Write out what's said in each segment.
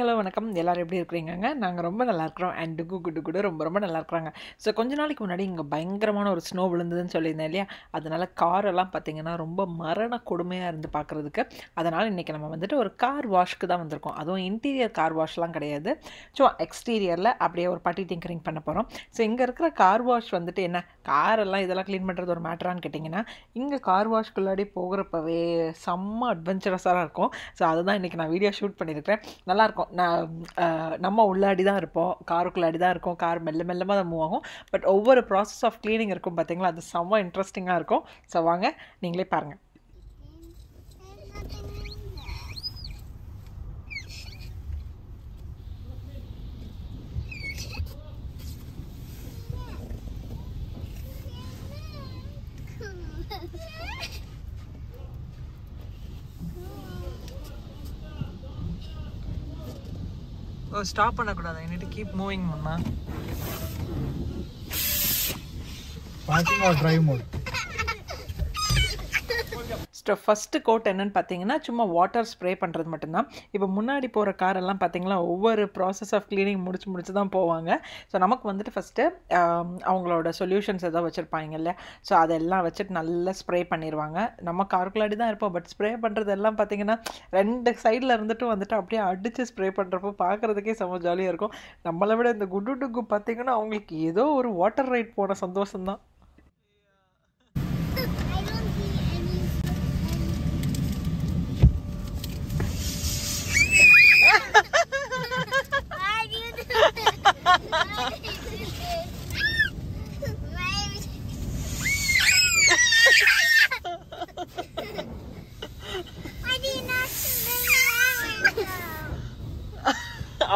Hello வணக்கம். எல்லாரும் எப்படி இருக்கிறீங்கங்க? நாங்கள் ரொம்ப நல்லா இருக்கிறோம். அண்ட் டுகு குடு கூட ரொம்ப ரொம்ப நல்லா இருக்கிறாங்க. ஸோ கொஞ்ச நாளைக்கு முன்னாடி இங்கே பயங்கரமான ஒரு ஸ்னோ விழுந்ததுன்னு சொல்லியிருந்தேன் இல்லையா? அதனால் காரெல்லாம் பார்த்தீங்கன்னா ரொம்ப மரண கொடுமையாக இருந்து பார்க்குறதுக்கு. அதனால் இன்றைக்கி நம்ம வந்துட்டு ஒரு கார் வாஷ்க்கு தான் வந்திருக்கோம். அதுவும் இன்டீரியர் கார் வாஷ்லாம் கிடையாது. ஸோ எக்ஸ்டீரியரில் அப்படியே ஒரு பட்டி டிங்கரிங் பண்ண போகிறோம். ஸோ இங்கே இருக்கிற கார் வாஷ் வந்துட்டு என்ன காரெல்லாம் இதெல்லாம் க்ளீன் பண்ணுறது ஒரு மேட்டரான்னு கேட்டிங்கன்னா, இங்கே கார் வாஷ்குள்ளாடி போகிறப்பவே செம்ம அட்வென்ச்சரஸாக இருக்கும். ஸோ அதுதான் இன்றைக்கி நான் வீடியோ ஷூட் பண்ணியிருக்கிறேன். நல்லாயிருக்கும். நம்ம உள்ளாடி தான் இருப்போம், காருக்குள்ளாடி தான் இருக்கும். கார் மெல்ல மெல்லமாக தான் மூவ் ஆகும். பட் ஒவ்வொரு ப்ராசஸ் ஆஃப் க்ளீனிங் இருக்கும் பார்த்தீங்களா, அது செம்ம இன்ட்ரெஸ்டிங்காக இருக்கும். ஸோ வாங்க நீங்களே பாருங்கள். ஸ்டாப் பண்ணக்கூடாது. I need to keep moving mama. Parking or drive mode. First coat என்னென்னு பார்த்தீங்கன்னா, சும்மா வாட்டர் ஸ்ப்ரே பண்ணுறது மட்டும்தான். இப்போ முன்னாடி போகிற காரெல்லாம் பார்த்தீங்களா, ஒவ்வொரு ப்ராசஸ் ஆஃப் க்ளீனிங் முடிச்சு தான் போவாங்க. ஸோ நமக்கு வந்துட்டு ஃபஸ்ட்டு அவங்களோட சொல்யூஷன்ஸ் எதாவது வச்சுருப்பாங்க இல்லையா, ஸோ அதெல்லாம் வச்சுட்டு நல்லா ஸ்ப்ரே பண்ணிடுவாங்க. நம்ம காருக்குள்ளாடி தான் இருப்போம். பட் ஸ்ப்ரே பண்ணுறது எல்லாம் பார்த்தீங்கன்னா ரெண்டு சைடில் இருந்துட்டு வந்துட்டு அப்படியே அடித்து ஸ்ப்ரே பண்ணுறப்போ பார்க்குறதுக்கே செம்ம ஜாலியாக இருக்கும். நம்மளை விட இந்த குடு டுகு பார்த்தீங்கன்னா அவங்களுக்கு ஏதோ ஒரு வாட்டர் ரைட் போன சந்தோஷம்தான்.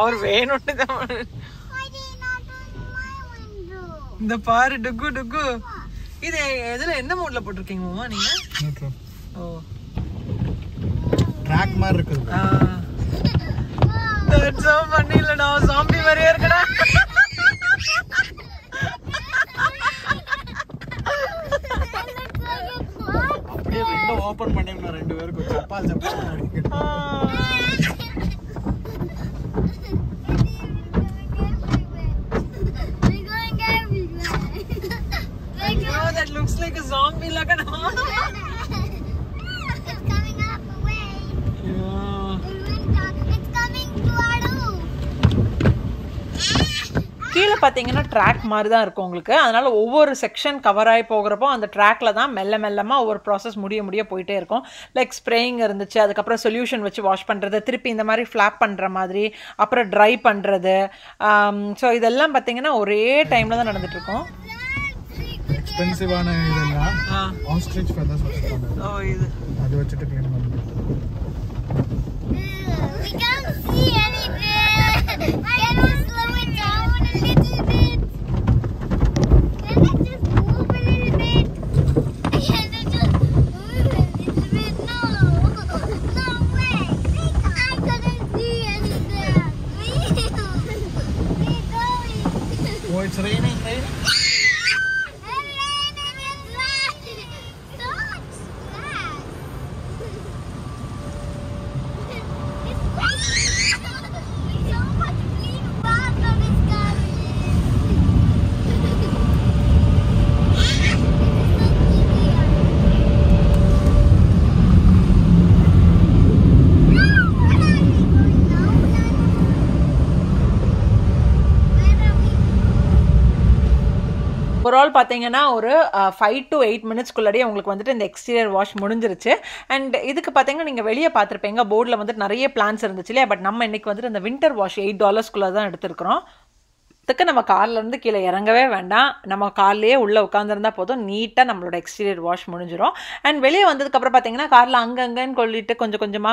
அவர் வேணும்னு தான். இந்த பாரு டுகு டுகு. இது எதுல எந்த மோட்ல போட்டிருக்கீங்க மாமா நீங்க? நியூட்ரல். ஓ, ட்ராக் மாதிரி இருக்குது. That's so funny. இல்லடா ஜாம்பி மாதிரியே இருக்குடா. அப்படியே விண்டோ ஓபன் பண்ணினா ரெண்டு பேருக்கு சப்பால் அடிக்குது. That looks like a zombie lagana. It's coming up away. Yeah. It's coming to our room. கீழே பார்த்தீங்கன்னா ட்ராக் மாதிரி தான் இருக்கும் உங்களுக்கு. அதனால் ஒவ்வொரு செக்ஷன் கவர் ஆகி போகிறப்போ அந்த ட்ராக்கில் தான் மெல்ல மெல்லமாக ஒவ்வொரு ப்ராசஸ் முடிய போயிட்டே இருக்கும். லைக் ஸ்ப்ரேயிங் இருந்துச்சு, அதுக்கப்புறம் சொல்யூஷன் வச்சு வாஷ் பண்ணுறது, திருப்பி இந்த மாதிரி ஃப்ளாப் பண்ணுற மாதிரி, அப்புறம் ட்ரை பண்ணுறது. ஸோ இதெல்லாம் பார்த்தீங்கன்னா ஒரே டைமில் தான் நடந்துகிட்ருக்கோம். எக்ஸ்பென்சிவான இதெல்லாம் ஆஸ்ட்ரிச் ஃபெதர்ஸ் வச்சிருக்காங்க. ஓ, இது அது வச்சிட்டு க்ளீன் பண்ணுங்க. We can't see anything. Can we slow it down a little bit? Can it just move a little bit? Can it just move a little bit? No. No way. I couldn't see anything. We're going. Oh, it's raining, right? Overall பார்த்தீங்கன்னா ஒரு 5 to 8 மினிட்ஸ்க்குள்ளாடியே உங்களுக்கு வந்துட்டு இந்த exterior wash முடிஞ்சிருச்சு. And இதுக்கு பார்த்தீங்கன்னா நீங்கள் வெளியே பார்த்துருப்பீங்க, போர்டில் வந்துட்டு நிறைய பிளான்ஸ் இருந்துச்சு இல்லையா. பட் நம்ம இன்னைக்கு வந்துட்டு இந்த வின்டர் வாஷ் $8 தான் எடுத்துருக்கிறோம். நம்ம கார்லேருந்து கீழே இறங்கவே வேண்டாம், நம்ம கார்லேயே உள்ளே உட்காந்துருந்தா போதும், நீட்டாக நம்மளோட எக்ஸ்டீரியர் வாஷ் முடிஞ்சிடும். அண்ட் வெளியே வந்ததுக்கப்புறம் பார்த்தீங்கன்னா காரில் அங்கங்கன்னு சொல்லிட்டு கொஞ்சம்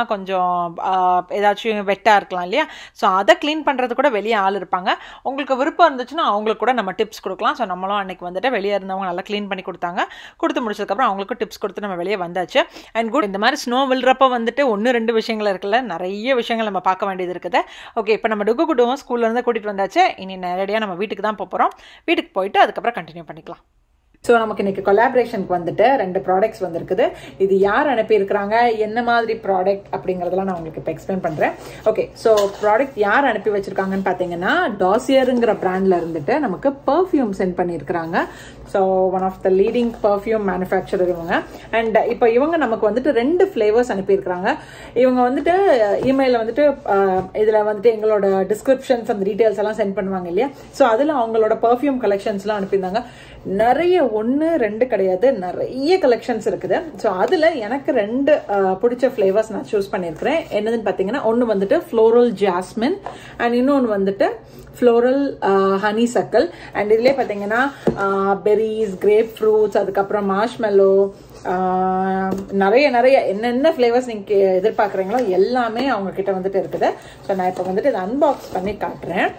ஏதாச்சும் வெட்டாக இருக்கலாம் இல்லையா. ஸோ அதை க்ளீன் பண்ணுறது கூட வெளியே ஆள் இருப்பாங்க. உங்களுக்கு விருப்பம் இருந்துச்சுன்னா அவங்களுக்கு கூட நம்ம டிப்ஸ் கொடுக்கலாம். ஸோ நம்மளும் அன்றைக்கி வந்துட்டு வெளியே இருந்தவங்க நல்லா க்ளீன் பண்ணி கொடுத்து முடிச்சதுக்கப்புறம் அவங்களுக்கும் டிப்ஸ் கொடுத்து நம்ம வெளியே வந்தாச்சு. அண்ட் குட், இந்த மாதிரி ஸ்னோ விழுறப்போ வந்துட்டு 1-2 விஷயங்கள் இருக்குல்ல, நிறைய விஷயங்கள் நம்ம பார்க்க வேண்டியது இருக்குது. ஓகே, இப்போ நம்ம டுகு குடுவோம் ஸ்கூல்லேருந்து கூட்டிகிட்டு வந்தாச்சு. இனி நேரடியாக நம்ம வீட்டுக்கு தான் போகிறோம். வீட்டுக்கு போயிட்டு அதுக்கப்புறம் கண்டினியூ பண்ணிக்கலாம். ஸோ நமக்கு இன்னைக்கு கொலாபரேஷனுக்கு வந்துட்டு 2 ப்ராடக்ட்ஸ் வந்திருக்குது. இது யார் அனுப்பியிருக்கிறாங்க, என்ன மாதிரி ப்ராடக்ட் அப்படிங்கிறதெல்லாம் நான் உங்களுக்கு இப்போ எக்ஸ்பிளைன் பண்ணுறேன். ஓகே, ஸோ ப்ராடக்ட் யார் அனுப்பி வச்சிருக்காங்கன்னு பார்த்தீங்கன்னா டாசியருங்கிற பிராண்டில் இருந்துட்டு நமக்கு பர்ஃப்யூம் சென்ட் பண்ணியிருக்கிறாங்க. So one of the leading perfume manufacturer இவங்க. அண்ட் இப்போ இவங்க நமக்கு வந்துட்டு 2 ஃப்ளேவர்ஸ் அனுப்பியிருக்கிறாங்க. இவங்க வந்துட்டு இமெயிலில் வந்துட்டு இதில் வந்துட்டு எங்களோட டிஸ்கிரிப்ஷன்ஸ் அந்த டீட்டெயில்ஸ் எல்லாம் சென்ட் பண்ணுவாங்க இல்லையா. ஸோ அதில் அவங்களோட பர்ஃப்யூம் கலெக்ஷன்ஸ்லாம் அனுப்பியிருந்தாங்க. நிறைய 1 2 கிடையாது, நிறைய கலெக்ஷன்ஸ் இருக்குது. ஸோ அதில் எனக்கு 2 பிடிச்ச ஃப்ளேவர்ஸ் நான் சூஸ் பண்ணியிருக்கிறேன். என்னதுன்னு பார்த்தீங்கன்னா ஒன்று வந்துட்டு ஃப்ளோரல் ஜாஸ்மின் அண்ட் இன்னொன்று வந்துட்டு ஃப்ளோரல் ஹனி சக்கல். அண்ட் இதுலேயே பார்த்தீங்கன்னா பெரிஸ், கிரேப் ஃப்ரூட்ஸ், அதுக்கப்புறம் மார்ஷ்மெல்லோ, நிறைய என்னென்ன ஃப்ளேவர்ஸ் நீங்கள் எதிர்பார்க்குறீங்களோ எல்லாமே அவங்க கிட்ட வந்துட்டு இருக்குது. ஸோ நான் இப்போ வந்துட்டு இதை அன்பாக்ஸ் பண்ணி காட்டுறேன்.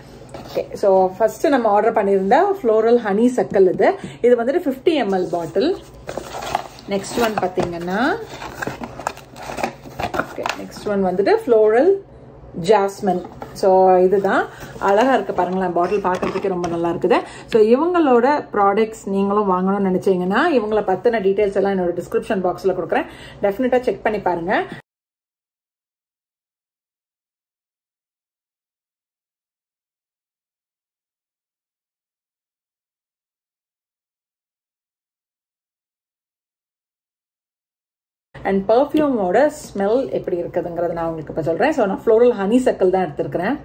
ஓகே, ஸோ ஃபர்ஸ்ட் நம்ம ஆர்டர் பண்ணியிருந்த ஃப்ளோரல் ஹனி சக்கல் இது வந்துட்டு 50 ml பாட்டில். நெக்ஸ்ட் ஒன் பார்த்தீங்கன்னா ஓகே, நெக்ஸ்ட் ஒன் வந்துட்டு ஃப்ளோரல் ஜாஸ்மின். ஸோ இதுதான் அழகாக இருக்குது பாருங்களேன், பாட்டில் பார்க்கறதுக்கே ரொம்ப நல்லா இருக்குது. ஸோ இவங்களோட ப்ராடக்ட்ஸ் நீங்களும் வாங்கணும்னு நினச்சிங்கன்னா இவங்கள பற்றின டீட்டெயில்ஸ் எல்லாம் என்னோட டிஸ்கிரிப்ஷன் பாக்ஸில் கொடுக்குறேன். டெஃபினட்டாக செக் பண்ணி பாருங்கள். அண்ட் பர்ஃப்யூமோட ஸ்மெல் எப்படி இருக்குதுங்கிறத நான் உங்களுக்கு இப்போ சொல்கிறேன். ஸோ நான் ஃப்ளோரல் ஹனி சக்கல் தான் எடுத்திருக்கிறேன்.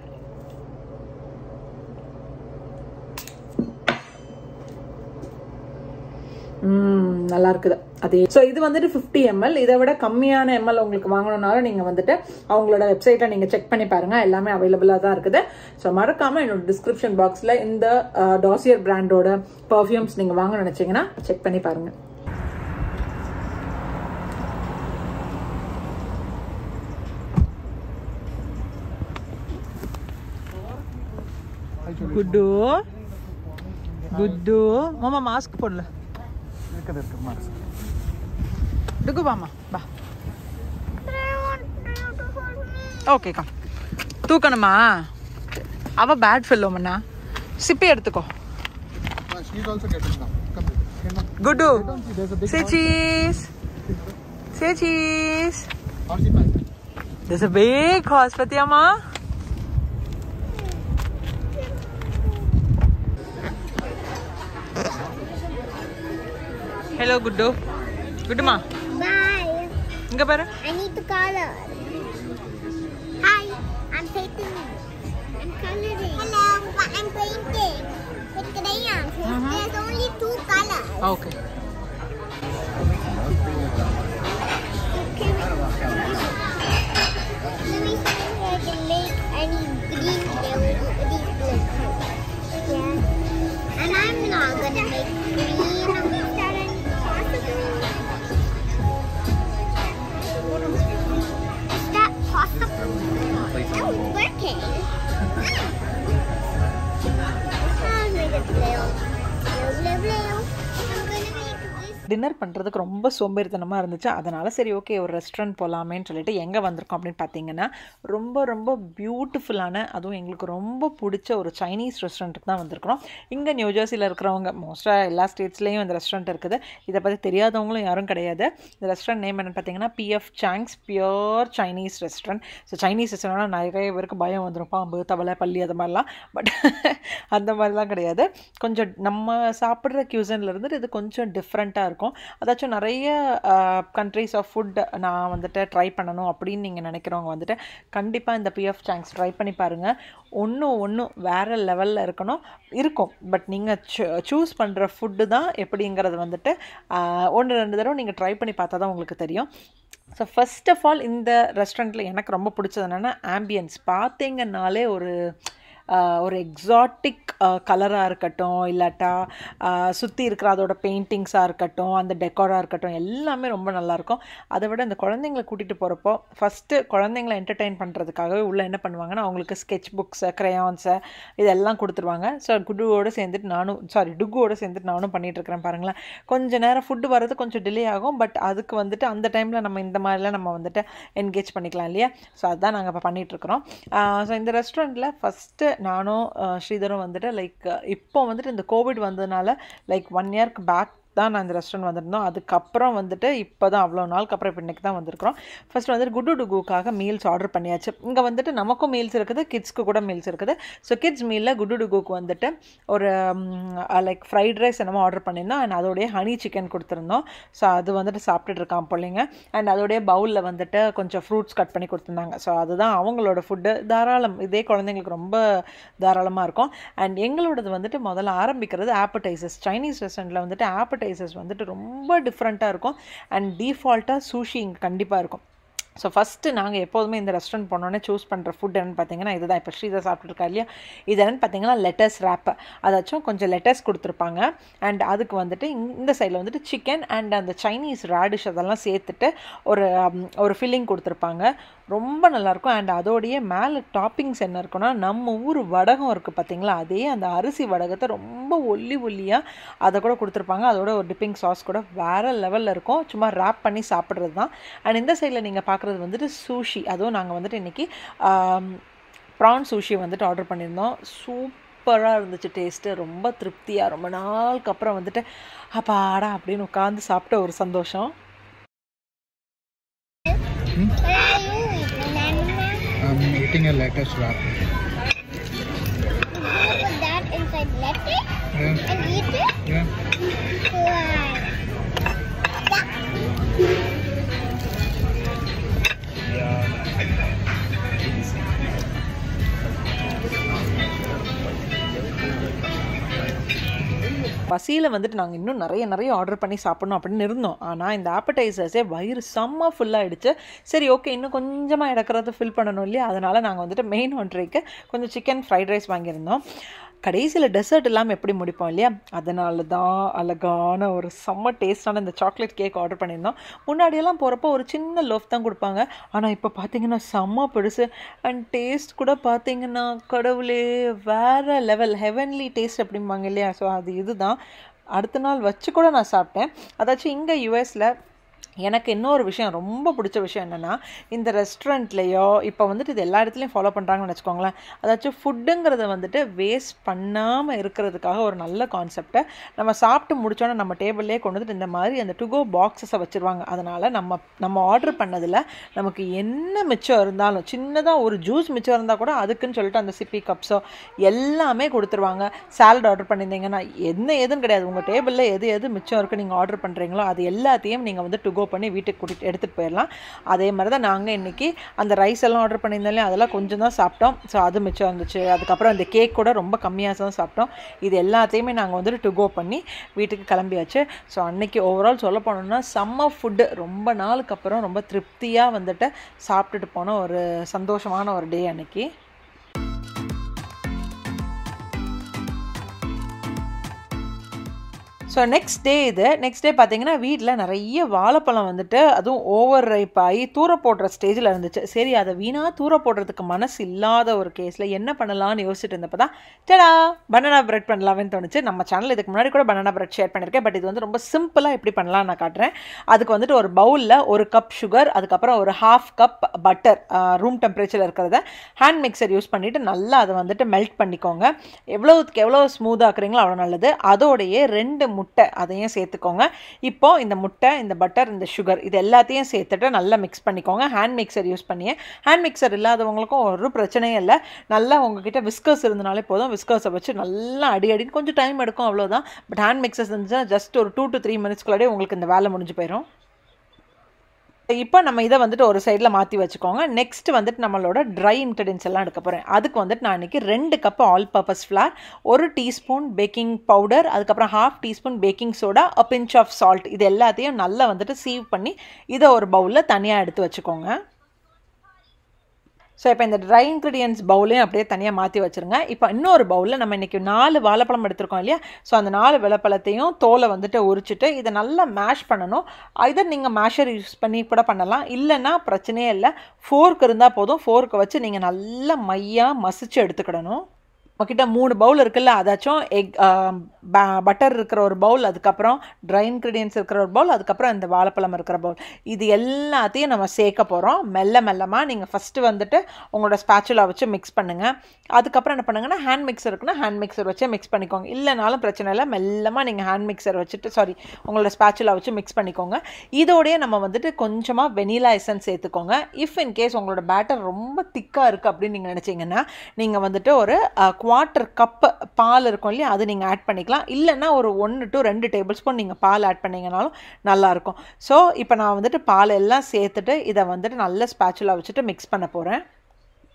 நல்லா இருக்குது அதே. ஸோ இது வந்துட்டு 50 ml. இதை விட கம்மியான எம்எல் உங்களுக்கு வாங்கணும்னாலும் நீங்கள் வந்துட்டு அவங்களோட வெப்சைட்டை நீங்கள் செக் பண்ணி பாருங்கள், எல்லாமே அவைலபிளாக தான் இருக்குது. ஸோ மறக்காமல் என்னோட டிஸ்கிரிப்ஷன் பாக்ஸில் இந்த டாசியர் பிராண்டோட பர்ஃப்யூம்ஸ் நீங்கள் வாங்க நினச்சிங்கன்னா செக் பண்ணி பாருங்கள். குட்டு குட்டு மாமா மாஸ்க் போடல இருக்கு மாஸ்க். டுகு மாமா பா. Okay come. தூக்கணுமா? அவ பேட் ஃபெல்லோ மண்ணா. சிப்பி எடுத்துக்கோ. குட்டு say cheese. Say cheese. There's a big horse, Fatima. Hello, Guddu. Gudduma. Bye. Inga paru. I need to color. Hi, I'm painting. I'm coloring. Hello, I'm painting with crayons. There's only 2 colors. Okay. Let me see if I can make any green these blue colors. Yeah. And I'm not gonna make green. Is that any possible? Is that possible? Oh, it's working. I'll make it blue. Blue, blue, blue. I'm gonna make this. Dinner பண்ணுறதுக்கு ரொம்ப சோம்பேறித்தனமாக இருந்துச்சு. அதனால் சரி okay ஒரு restaurant போகலாமேன்னு சொல்லிட்டு எங்கே வந்திருக்கோம் அப்படின்னு பார்த்தீங்கன்னா ரொம்ப ரொம்ப பியூட்டிஃபுல்லான, அதுவும் எங்களுக்கு ரொம்ப பிடிச்ச ஒரு சைனீஸ் ரெஸ்டாரண்ட்டுக்கு தான் வந்திருக்கிறோம். இங்கே நியூஜெர்சியில் இருக்கிறவங்க மோஸ்ட்டாக எல்லா ஸ்டேட்ஸ்லேயும் இந்த ரெஸ்டாரண்ட் இருக்குது. இதை பற்றி தெரியாதவங்களும் யாரும் கிடையாது. இந்த ரெஸ்டாரண்ட் நேம் என்னென்னு பார்த்தீங்கன்னா PF Chang's pure Chinese restaurant. So Chinese ரெஸ்டாரண்ட்னா நிறைய பேருக்கு பயம் வந்துடும், பாம்பு, தவளை, பள்ளி அது மாதிரிலாம். பட் அந்த மாதிரிலாம் கிடையாது. கொஞ்சம் நம்ம சாப்பிட்ற கியூசனில் இருந்துட்டு இது கொஞ்சம் டிஃப்ரெண்ட்டாக இருக்கும். அதாச்சும் நிறைய கண்ட்ரீஸ் ஆஃப் ஃபுட் நான் வந்துட்டு ட்ரை பண்ணணும் அப்படின்னு நீங்கள் நினைக்கிறவங்க வந்துட்டு கண்டிப்பாக இந்த PF Chang's ட்ரை பண்ணி பாருங்கள். ஒன்று வேறு லெவலில் இருக்கும். பட் நீங்கள் சூஸ் பண்ணுற ஃபுட்டு தான் எப்படிங்கிறது வந்துட்டு 1-2 தடவை நீங்கள் ட்ரை பண்ணி பார்த்தா தான் உங்களுக்கு தெரியும். ஸோ ஃபர்ஸ்ட் ஆஃப் ஆல் இந்த ரெஸ்டாரண்ட்டில் எனக்கு ரொம்ப பிடிச்சது என்னென்னா ஆம்பியன்ஸ். பார்த்தீங்கன்னாலே ஒரு எக்ஸாட்டிக் கலராக இருக்கட்டும், இல்லாட்டா சுற்றி இருக்கிற அதோட பெயிண்டிங்ஸாக இருக்கட்டும், அந்த டெக்கோராக இருக்கட்டும், எல்லாமே ரொம்ப நல்லாயிருக்கும். அதை விட இந்த குழந்தைங்களை கூட்டிகிட்டு போகிறப்போ ஃபஸ்ட்டு குழந்தைங்களை என்டர்டெயின் பண்ணுறதுக்காகவே உள்ளே என்ன பண்ணுவாங்கன்னா அவங்களுக்கு ஸ்கெட்ச் புக்ஸு, க்ரையான்ஸு இதெல்லாம் கொடுத்துருவாங்க. ஸோ டுகுவோடு சேர்ந்துட்டு நானும் பண்ணிகிட்ருக்கிறேன் பாருங்களேன். கொஞ்சம் நேரம் ஃபுட்டு வர்றது கொஞ்சம் டிலே ஆகும். பட் அதுக்கு வந்துட்டு அந்த டைமில் நம்ம இந்த மாதிரிலாம் நம்ம வந்துட்டு என்கேஜ் பண்ணிக்கலாம் இல்லையா. ஸோ அதுதான் நாங்கள் இப்போ பண்ணிகிட்ருக்குறோம். ஸோ இந்த ரெஸ்டாரண்ட்டில் ஃபஸ்ட்டு நானும் ஸ்ரீதரும் வந்துட்டு லைக் இப்போ வந்துட்டு இந்த கோவிட் வந்ததுனால லைக் 1 இயர்க்கு பேக் தான் நான் இந்த ரெஸ்டாரண்ட் வந்திருந்தோம். அதுக்கப்புறம் வந்துட்டு இப்போ தான் அவ்வளோ நாளுக்கு அப்புறம் இப்போ இன்றைக்கி தான் வந்திருக்கிறோம். ஃபர்ஸ்ட் வந்துட்டு குட்டு டுகுக்காக மீல்ஸ் ஆர்டர் பண்ணியாச்சு. இங்கே வந்துட்டு நமக்கும் மீல்ஸ் இருக்குது, கிட்ஸ்க்கு கூட மீல்ஸ் இருக்குது. ஸோ கிட்ஸ் மீலில் குட்டு டுகுக்கு வந்துட்டு ஒரு லைக் ஃப்ரைட் ரைஸ் என்னமோ ஆர்டர் பண்ணியிருந்தோம். அண்ட் அதோடைய ஹனி சிக்கன் கொடுத்துருந்தோம். ஸோ அது வந்துட்டு சாப்பிட்டுட்டு இருக்கான் பிள்ளைங்க. அண்ட் அதோடைய பவுலில் வந்துட்டு கொஞ்சம் ஃப்ரூட்ஸ் கட் பண்ணி கொடுத்துருந்தாங்க. ஸோ அதுதான் அவங்களோட ஃபுட்டு. தாராளம், இதே குழந்தைங்களுக்கு ரொம்ப தாராளமாக இருக்கும். அண்ட் எங்களோடது வந்துட்டு முதல்ல ஆரம்பிக்கிறது ஆப்படைசர்ஸ். சைனீஸ் ரெஸ்டாரண்ட்டில் வந்துட்டு ஆப்படைசர்ஸ் வந்துட்டு ரொம்ப டிஃப்ரெண்ட்டாக இருக்கும். அண்ட் டீஃபால்ட்டாக சூஷி இங்கே கண்டிப்பாக இருக்கும். ஸோ ஃபஸ்ட்டு நாங்கள் எப்போதுமே இந்த ரெஸ்டாரண்ட் போனோடனே சூஸ் பண்ணுற ஃபுட் என்னென்னு பார்த்தீங்கன்னா இதுதான். இப்போ ஸ்ரீதா சாப்பிட்டுருக்கா இல்லையா, இது என்னென்னு பார்த்தீங்கன்னா லெட்டஸ் ரேப்பு. அதாச்சும் கொஞ்சம் லெட்டஸ் கொடுத்துருப்பாங்க. அண்ட் அதுக்கு வந்துட்டு இந்த சைடில் வந்துட்டு சிக்கன் அண்ட் அந்த சைனீஸ் ராடிஷ் அதெல்லாம் சேர்த்துட்டு ஒரு ஃபில்லிங் கொடுத்துருப்பாங்க. ரொம்ப நல்லாயிருக்கும். அண்ட் அதோடைய மேலே டாப்பிங்ஸ் என்ன இருக்குன்னா, நம்ம ஊர் வடகம் இருக்குது பார்த்தீங்களா, அதே அந்த அரிசி வடகத்தை ரொம்ப ஒல்லியாக அதை கூட கொடுத்துருப்பாங்க. அதோட ஒரு டிப்பிங் சாஸ் கூட வேறு லெவலில் இருக்கும். சும்மா ரேப் பண்ணி சாப்பிட்றது தான். அண்ட் இந்த சைடில் நீங்கள் பார்க்குறது வந்துட்டு சூஷி. அதுவும் நாங்கள் வந்துட்டு இன்றைக்கி ப்ரான் சூஷி வந்துட்டு ஆர்டர் பண்ணியிருந்தோம். சூப்பராக இருந்துச்சு டேஸ்ட்டு. ரொம்ப திருப்தியாக ரொம்ப நாளுக்கு அப்புறம் வந்துட்டு அப்பாடா அப்படின்னு உட்காந்து சாப்பிட்ட ஒரு சந்தோஷம். I'm eating a lettuce wrap. You put that inside lettuce Yeah. and eat it? Yeah. பசியில் வந்துட்டு நாங்கள் இன்னும் நிறைய ஆர்டர் பண்ணி சாப்பிட்ணும் அப்படின்னு இருந்தோம். ஆனால் இந்த ஆப்படைசர்ஸே வயிறு செம்ம ஃபுல்லாகிடுச்சு. சரி ஓகே, இன்னும் கொஞ்சமாக இடக்கிறது ஃபில் பண்ணணும் இல்லையா, அதனால் நாங்கள் வந்துட்டு மெயின் ஒன்றைக்கு கொஞ்சம் சிக்கன் ஃப்ரைட் ரைஸ் வாங்கியிருந்தோம். கடைசியில் டெசர்ட் இல்லாமல் எப்படி முடிப்போம் இல்லையா, அதனால தான் அழகான ஒரு செம்ம டேஸ்டான இந்த சாக்லேட் கேக் ஆர்டர் பண்ணியிருந்தோம். முன்னாடியெல்லாம் போகிறப்போ ஒரு சின்ன லோஃப் தான் கொடுப்பாங்க. ஆனால் இப்போ பார்த்தீங்கன்னா செம்ம பெருசு. அண்ட் டேஸ்ட் கூட பார்த்தீங்கன்னா கடவுளே வேறு லெவல், ஹெவன்லி டேஸ்ட் அப்படிம்பாங்க இல்லையா. ஸோ அது இதுதான். அடுத்த நாள் வச்சு கூட நான் சாப்பிட்டேன். அதாச்சும் இங்கே யூஎஸில் எனக்கு இன்னொரு விஷயம், ரொம்ப பிடிச்ச விஷயம் என்னென்னா, இந்த ரெஸ்டாரண்ட்லேயோ இப்போ வந்துட்டு இது எல்லா இடத்துலையும் ஃபாலோ பண்ணுறாங்கன்னு வச்சுக்கோங்களேன். அதாச்சும் ஃபுட்டுங்கிறத வந்துட்டு வேஸ்ட் பண்ணாமல் இருக்கிறதுக்காக ஒரு நல்ல கான்செப்டை நம்ம சாப்பிட்டு முடித்தோன்னே நம்ம டேபிள்லேயே கொண்டு வந்துட்டு இந்த மாதிரி அந்த டு-கோ பாக்ஸஸை வச்சுருவாங்க. அதனால் நம்ம ஆர்டர் பண்ணதில் நமக்கு என்ன மிச்சம் இருந்தாலும், சின்னதாக ஒரு ஜூஸ் மிச்சம் இருந்தால் கூட அதுக்குன்னு சொல்லிட்டு அந்த சிப்பி கப்ஸோ எல்லாமே கொடுத்துருவாங்க. சாலட் ஆர்டர் பண்ணியிருந்தீங்கன்னா எதுன்னு கிடையாது, உங்கள் டேபிளில் எது மிச்சம் இருக்குது நீங்கள் ஆர்டர் பண்ணுறீங்களோ அது எல்லாத்தையும் நீங்கள் வந்து டு-கோ பண்ணி வீட்டுக்கு கூட்டிகிட்டு எடுத்துகிட்டு போயிடலாம். அதே மாதிரி தான் நாங்கள் இன்றைக்கி அந்த ரைஸ் எல்லாம் ஆர்டர் பண்ணியிருந்தாலே அதெல்லாம் கொஞ்சம் தான் சாப்பிட்டோம். ஸோ அது மிச்சம் இருந்துச்சு. அதுக்கப்புறம் இந்த கேக் கூட ரொம்ப கம்மியாக தான் சாப்பிட்டோம். இது எல்லாத்தையுமே நாங்கள் வந்துட்டு டு-கோ பண்ணி வீட்டுக்கு கிளம்பியாச்சு. ஸோ அன்றைக்கி ஓவரால் சொல்ல போனோம்னா செம்ம ஃபுட்டு. ரொம்ப நாளுக்கு அப்புறம் ரொம்ப திருப்தியாக வந்துட்டு சாப்பிட்டுட்டு போன ஒரு சந்தோஷமான ஒரு டே அன்றைக்கி. ஸோ நெக்ஸ்ட் டே பார்த்தீங்கன்னா வீட்டில் நிறைய வாழைப்பழம் வந்துட்டு அதுவும் ஓவர் ரைப் ஆகி தூர போடுற ஸ்டேஜில் இருந்துச்சு. சரி, அதை வீணாக தூர போடுறதுக்கு மனசு இல்லாத ஒரு கேஸில் என்ன பண்ணலான்னு யோசிச்சுட்டு இருந்தப்போ தான் டடா பனானா பிரெட் பண்ணலாம்னு தோணுச்சு. நம்ம சேனல் இதுக்கு முன்னாடி கூட பனானா பிரெட் ஷேர் பண்ணியிருக்கேன். பட் இது வந்து ரொம்ப சிம்பிளாக எப்படி பண்ணலாம் நான் காட்டுறேன். அதுக்கு வந்துட்டு ஒரு பவுலில் 1 கப் சுகர், அதுக்கப்புறம் ஒரு 1/2 கப் பட்டர் ரூம் டெம்பரேச்சரில் இருக்கிறத ஹேண்ட் மிக்சர் யூஸ் பண்ணிவிட்டு நல்லா அதை வந்துட்டு மெல்ட் பண்ணிக்கோங்க. எவ்வளோத்துக்கு எவ்வளோ ஸ்மூத்தாக ஆக்குறீங்களோ அவ்வளோ நல்லது. அதோடையே 2 முட்டை அதையும் சேர்த்துக்கோங்க. இப்போ இந்த முட்டை, இந்த பட்டர், இந்த சுகர் இது எல்லாத்தையும் சேர்த்துட்டு நல்லா மிக்ஸ் பண்ணிக்கோங்க. ஹேண்ட் மிக்சர் யூஸ் பண்ணியே. ஹேண்ட் மிக்சர் இல்லாதவங்களுக்கும் ஒரு பிரச்சனையும் இல்லை. நல்லா உங்ககிட்ட விஸ்கர்ஸ் இருந்தனாலே போதும். விஸ்கர்ஸை வச்சு நல்லா அடின்னு கொஞ்சம் டைம் எடுக்கும், அவ்வளோதான். பட் ஹேண்ட் மிக்சர்ஸ் இருந்துச்சுன்னா ஜஸ்ட் ஒரு 2 to 3 மினிட்ஸ்க்குள்ளாடியே உங்களுக்கு இந்த வேலை முடிஞ்சு போயிடும். இப்போ நம்ம இதை வந்துட்டு ஒரு சைடில் மாற்றி வச்சுக்கோங்க. நெக்ஸ்ட் வந்துட்டு நம்மளோட ட்ரை இன்க்ரீடியன்ஸ் எல்லாம் எடுக்க போகிறேன். அதுக்கு வந்துட்டு நான் இன்றைக்கி 2 cup all purpose flower, 1 teaspoon baking powder, அதுக்கப்புறம் 1/2 teaspoon baking soda, a pinch of salt இது எல்லாத்தையும் நல்லா வந்துட்டு சீவ் பண்ணி இதை ஒரு பவுலில் தனியாக எடுத்து வச்சுக்கோங்க. ஸோ இப்போ இந்த ட்ரை இன்க்ரீடியன்ஸ் பவுலையும் அப்படியே தனியாக மாற்றி வச்சுருங்க. இப்போ இன்னொரு பவுலில் நம்ம இன்றைக்கி 4 வாழைப்பழம் எடுத்துருக்கோம் இல்லையா. ஸோ அந்த 4 வாழைப்பழத்தையும் தோலை வந்துட்டு உரிச்சிட்டு இதை நல்லா மேஷ் பண்ணணும். இதை நீங்கள் மேஷர் யூஸ் பண்ணி கூட பண்ணலாம், இல்லைன்னா பிரச்சனையே இல்லை. ஃபோர்க் இருந்தால் போதும். ஃபோர்க்கை வச்சு நீங்கள் நல்லா மையாக மசிச்சு எடுத்துக்கிடணும். உங்ககிட்ட 3 பவுல் இருக்குல்ல, அதாச்சும் எக் பட்டர் இருக்கிற ஒரு பவுல், அதுக்கப்புறம் ட்ரை இன்க்ரீடியன்ஸ் இருக்கிற ஒரு பவுல், அதுக்கப்புறம் இந்த வாழைப்பழம் இருக்கிற பவுல், இது எல்லாத்தையும் நம்ம சேர்க்க போகிறோம். மெல்லமாக நீங்கள் ஃபஸ்ட்டு வந்துட்டு உங்களோட ஸ்பேச்சுலா வச்சு மிக்ஸ் பண்ணுங்கள். அதுக்கப்புறம் என்ன பண்ணுங்கன்னா, ஹேண்ட் மிக்சர் இருக்குன்னா ஹேண்ட் மிக்சர் வச்சு மிக்ஸ் பண்ணிக்கோங்க. இல்லைனாலும் பிரச்சனை இல்லை, மெல்லமாக நீங்கள் ஹேண்ட் மிக்சர் வச்சுட்டு உங்களோட ஸ்பேச்சுலா வச்சு மிக்ஸ் பண்ணிக்கோங்க. இதோடய நம்ம வந்துட்டு கொஞ்சமாக வெனிலா எசன்ஸ் சேர்த்துக்கோங்க. இஃப் இன் கேஸ் உங்களோட பேட்டர் ரொம்ப திக்காக இருக்குது அப்படின்னு நீங்கள் நினச்சிங்கன்னா, நீங்கள் வந்துட்டு ஒரு 1/4 கப் பால் இருக்கும் இல்லையா, அது நீங்கள் ஆட் பண்ணிக்கலாம். இல்லைன்னா ஒரு 1 to 2 டேபிள் ஸ்பூன் நீங்கள் பால் ஆட் பண்ணிங்கனாலும் நல்லாயிருக்கும். ஸோ இப்போ நான் வந்துட்டு பால் எல்லாம் சேர்த்துட்டு இதை வந்துட்டு நல்ல ஸ்பேச்சுலா வச்சுட்டு மிக்ஸ் பண்ண போகிறேன்.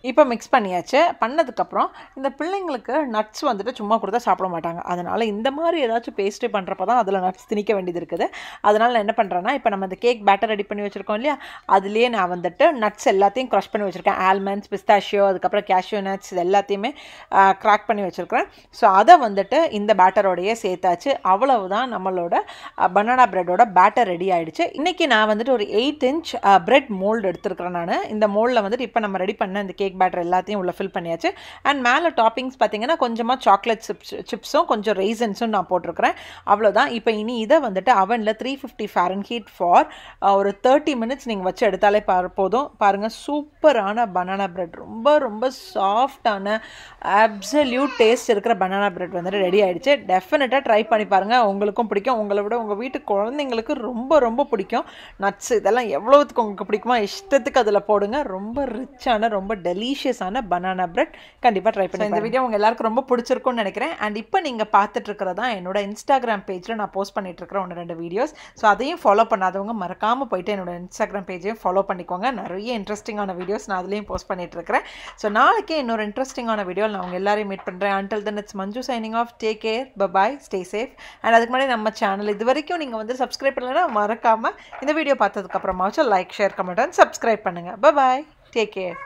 இப்போ மிக்ஸ் பண்ணியாச்சு. பண்ணதுக்கப்புறம் இந்த பிள்ளைங்களுக்கு நட்ஸ் வந்துட்டு சும்மா கொடுத்தா சாப்பிட மாட்டாங்க. அதனால் இந்த மாதிரி ஏதாச்சும் பேஸ்ட்ரி பண்ணுறப்ப தான் அதில் நட்ஸ் திணிக்க வேண்டியது இருக்குது. அதனால் நான் என்ன பண்ணுறேன்னா, இப்போ நம்ம இந்த கேக் பேட்டர் ரெடி பண்ணி வச்சுருக்கோம் இல்லையா, அதுலேயே நான் வந்துட்டு நட்ஸ் எல்லாத்தையும் க்ரஷ் பண்ணி வச்சுருக்கேன். ஆல்மண்ட்ஸ், பிஸ்தாஷியோ, அதுக்கப்புறம் கேஷ்யூ நட்ஸ், இது எல்லாத்தையுமே க்ராக் பண்ணி வச்சுருக்கிறேன். ஸோ அதை வந்துட்டு இந்த பேட்டரோடையே சேர்த்தாச்சு. அவ்வளவுதான், நம்மளோட பனானா ப்ரெட்டோட பேட்டர் ரெடி ஆகிடுச்சு. இன்றைக்கி நான் வந்துட்டு ஒரு 8 inch பிரெட் மோல்டு எடுத்துருக்கிறேன். நான் இந்த மோல்டில் வந்துட்டு இப்போ நம்ம ரெடி பண்ண இந்த கேக் பேட்டர் எல்லாத்தையும் உள்ள ஃபில் பண்ணியாச்சு. அண்ட் மேலே டாப்பிங்ஸ் பார்த்தீங்கன்னா கொஞ்சமாக சாக்லேட் சிப்ஸும் கொஞ்சம் ரெய்சன்ஸும் நான் போட்டிருக்கிறேன். அவ்வளோதான். இப்போ இனி இதை வந்துட்டு அவனில் 350 Fahrenheit ஃபார் ஒரு 30 minutes நீங்கள் வச்சு எடுத்தாலே போதும். பாருங்கள், சூப்பரான பனானா பிரெட், ரொம்ப ரொம்ப சாஃப்டான அப்சல்யூட் டேஸ்ட் இருக்கிற பனானா பிரெட் வந்துட்டு ரெடி ஆகிடுச்சு. டெஃபினட்டாக ட்ரை பண்ணி பாருங்கள், உங்களுக்கும் பிடிக்கும். உங்களை விட உங்கள் வீட்டு குழந்தைங்களுக்கு ரொம்ப ரொம்ப பிடிக்கும். நட்ஸ் இதெல்லாம் எவ்வளோத்துக்கு உங்களுக்கு பிடிக்குமோ இஷ்டத்துக்கு அதில் போடுங்க. ரொம்ப ரிச்சான, ரொம்ப டெலிஷியஸான பனானா பிரெட் கண்டிப்பாக ட்ரை பண்ணி. இந்த வீடியோ உங்கள் எல்லாருக்கும் ரொம்ப பிடிச்சிருக்கும்னு நினைக்கிறேன். அண்ட் இப்போ நீங்கள் பார்த்துட்டு இருக்கிறதா என்னோட இன்ஸ்டாகிராம் பேஜில் நான் போஸ்ட் பண்ணிட்டு இருக்கிற 1-2 வீடியோஸ். ஸோ அதையும் ஃபாலோ பண்ணாதவங்க மறக்காமல் போயிட்டு என்னோட இன்ஸ்டாகிராம் பேஜையும் ஃபாலோ பண்ணிக்கோங்க. நிறைய இன்ட்ரெஸ்டிங்கான வீடியோஸ் நான் அதுலேயும் போஸ்ட் பண்ணிட்டு இருக்கிறேன். ஸோ நாளைக்கே இன்னொரு இன்ட்ரெஸ்டிங்கான வீடியோ நான் உங்கள் எல்லாரையும் மீட் பண்ணுறேன். Until then it's Manju signing off. Take care, bye, stay safe. And அதுக்கு முன்னாடி நம்ம சேனல் இது வரைக்கும் நீங்கள் வந்து சப்ஸ்கிரைப் பண்ணலைன்னா மறக்காமல் இந்த வீடியோ பார்த்ததுக்கப்புறமாச்சும் like, share, comment and subscribe பண்ணுங்கள். Bye, take care.